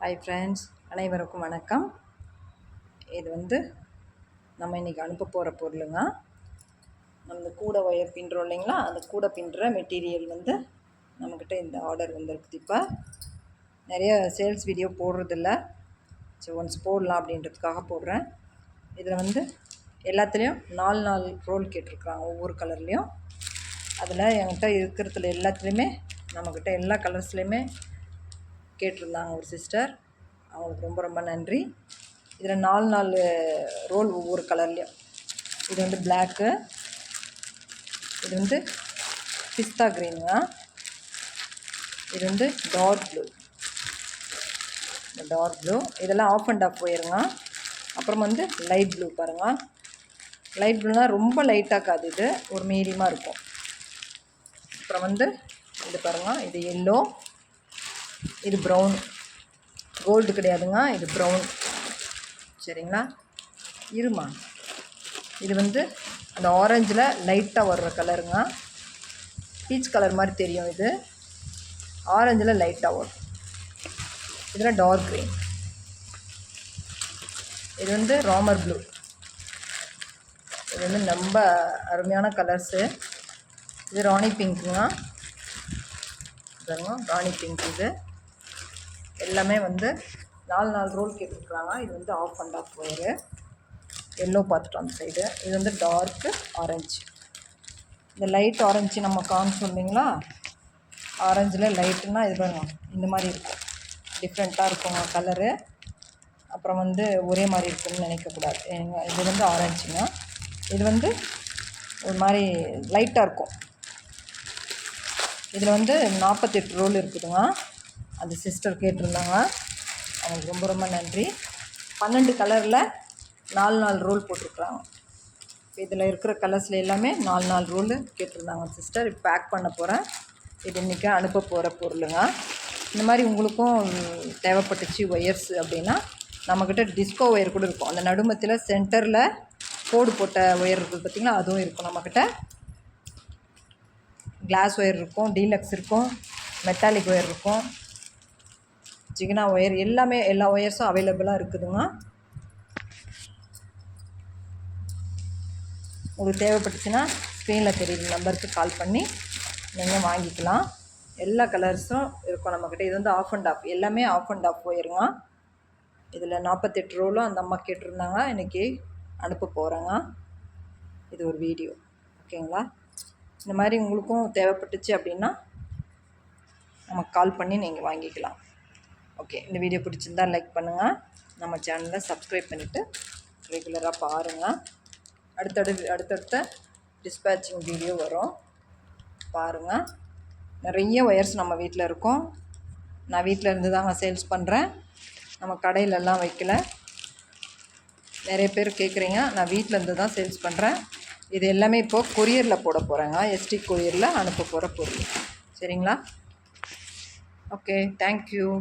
Hi friends, அனைவருக்கும் வணக்கம். இது நம்ம இன்றைக்கி அனுப்ப போகிற பொருளுங்க. நம்ம கூட ஒயர் பின்னுறோம் இல்லைங்களா, அந்த கூட பின்னுற மெட்டீரியல் நம்மக்கிட்ட இந்த ஆர்டர் வந்திருக்குது. இப்போ நிறைய சேல்ஸ் வீடியோ போடுறதில்ல, ஸோ ஒன்ஸ் போடலாம் அப்படின்றதுக்காக போடுறேன். இதில் எல்லாத்துலேயும் 4 ரோல் கேட்டிருக்குறாங்க, ஒவ்வொரு கலர்லேயும். அதில் என்கிட்ட இருக்கிறதுல எல்லாத்துலேயுமே நம்மக்கிட்ட எல்லா கலர்ஸ்லேயுமே கேட்டிருந்தாங்க ஒரு சிஸ்டர். அவங்களுக்கு ரொம்ப ரொம்ப நன்றி. இதில் 4 ரோல் ஒவ்வொரு கலர்லேயும். இது பிளாக்கு, இது பிஸ்தா க்ரீனுங்க, இது டார்க் ப்ளூ. இந்த டார்க் ப்ளூ இதெல்லாம் ஆஃப் அண்ட் ஆஃப் ஒயருங்க. அப்புறம் லைட் ப்ளூ பாருங்கள். லைட் ப்ளூனால் ரொம்ப லைட்டாக்காது, இது ஒரு மீடியமாக இருக்கும். அப்புறம் இது பாருங்கள், இது எல்லோ, இது ப்ரௌன். கோல்டு கிடையாதுங்க, இது ப்ரௌன். சரிங்களா, இருமா. இது அந்த ஆரஞ்சில் லைட்டாக வர்ற கலருங்க. பீச் கலர் மாதிரி தெரியும், இது ஆரஞ்சில் லைட்டாக வரும். இதில் டார்க் க்ரீன். இது ராமர் ப்ளூ. இது ரொம்ப அருமையான கலர்ஸு. இது ராணி பிங்க்குங்க. ராணி பிங்க். இது எல்லாமே 4 ரோல் கேட்டுருக்குறாங்க. இது half and half wire. Yellow பார்த்துட்டோம் அந்த சைடு. இது டார்க்கு ஆரஞ்சு. இந்த லைட் ஆரஞ்சு நம்ம காமிச்சோம் இல்லைங்களா, ஆரஞ்சில் லைட்டுன்னா இது பாருங்க, இந்த மாதிரி இருக்கும். டிஃப்ரெண்ட்டாக இருக்குங்க கலரு. அப்புறம் ஒரே மாதிரி இருக்குன்னு நினைக்கக்கூடாது. இது ஆரஞ்சுங்க. இது ஒரு மாதிரி லைட்டாக இருக்கும். இதில் 48 ரோல் இருக்குதுங்க. அந்த சிஸ்டர் கேட்டிருந்தாங்க, அவங்களுக்கு ரொம்ப ரொம்ப நன்றி. 12 கலரில் 4 ரோல் போட்டிருக்குறாங்க. இதில் இருக்கிற கலர்ஸில் எல்லாமே 4 ரோல் கேட்டிருந்தாங்க சிஸ்டர். இப்போ பேக் பண்ண போகிறேன். இது இன்றைக்கி அனுப்ப போகிற பொருளுங்க. இந்த மாதிரி உங்களுக்கும் தேவைப்பட்டுச்சு ஒயர்ஸ் அப்படின்னா, நம்மக்கிட்ட டிஸ்கோ ஒயர் கூட இருக்கும். அந்த நடுமத்தில் சென்டரில் கோடு போட்ட ஒயர் இருக்குது பார்த்திங்களா, அதுவும் இருக்கும் நம்மக்கிட்ட. கிளாஸ் ஒயர் இருக்கும், டீலக்ஸ் இருக்கும், மெட்டாலிக் ஒயர் இருக்கும், ஜிகினா ஒயர், எல்லாமே எல்லா ஒயர்ஸும் அவைலபிளாக இருக்குதுங்க. உங்களுக்கு தேவைப்பட்டுச்சுன்னா ஸ்க்ரீனில் தெரியுற நம்பருக்கு கால் பண்ணி நீங்கள் வாங்கிக்கலாம். எல்லா கலர்ஸும் இருக்கும் நம்மக்கிட்ட. இது ஆஃப் அண்ட் ஆஃப், எல்லாமே ஆஃப் அண்ட் ஆஃப் ஒயருங்க. இதில் 48 ரோலும் அந்த அம்மா கேட்டிருந்தாங்க, இன்றைக்கி அனுப்ப போகிறேங்க. இது ஒரு வீடியோ, ஓகேங்களா. இந்த மாதிரி உங்களுக்கும் தேவைப்பட்டுச்சு அப்படின்னா நமக்கு கால் பண்ணி நீங்கள் வாங்கிக்கலாம். ஓகே, இந்த வீடியோ பிடிச்சிருந்தா லைக் பண்ணுங்கள். நம்ம சேனலை சப்ஸ்கிரைப் பண்ணிவிட்டு ரெகுலராக பாருங்கள். அடுத்தடுத்த டிஸ்பேச்சிங் வீடியோ வரும், பாருங்கள். நிறைய ஒயர்ஸ் நம்ம வீட்டில் இருக்கும். நான் வீட்டில் இருந்து தாங்க சேல்ஸ் பண்ணுறேன், நம்ம கடையிலலாம் வைக்கல. நிறைய பேர் கேட்குறீங்க, நான் வீட்டில் இருந்து தான் சேல்ஸ் பண்ணுறேன். இது எல்லாமே இப்போது கொரியரில் போட போகிறேங்க, எஸ்டி கொரியரில் அனுப்ப போகிற பொருள். சரிங்களா, ஓகே, தேங்க்யூ.